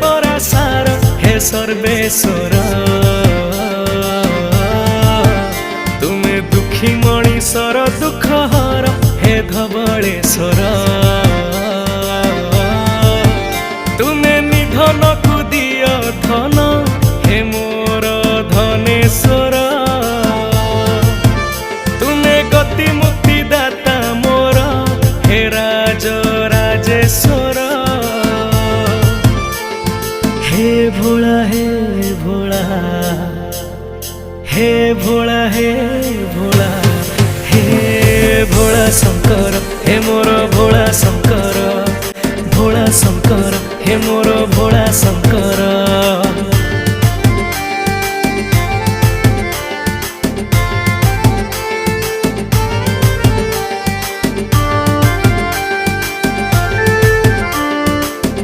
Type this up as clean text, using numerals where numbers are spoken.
परासार हे सर्वेश्वर तुमे दुखी मणिषर दुख हर हे धवलेश्वर तुमे निधन को दिय धन हे मोर धनेश्वर तुमे गति मुक्ति दाता मोर हे राज राजेश्वर हे भोला हे भोला हे भोला हे भोला हे भोला शंकर हे मोर भोला शंकर भोला शंकर हे मोर भोला शंकर।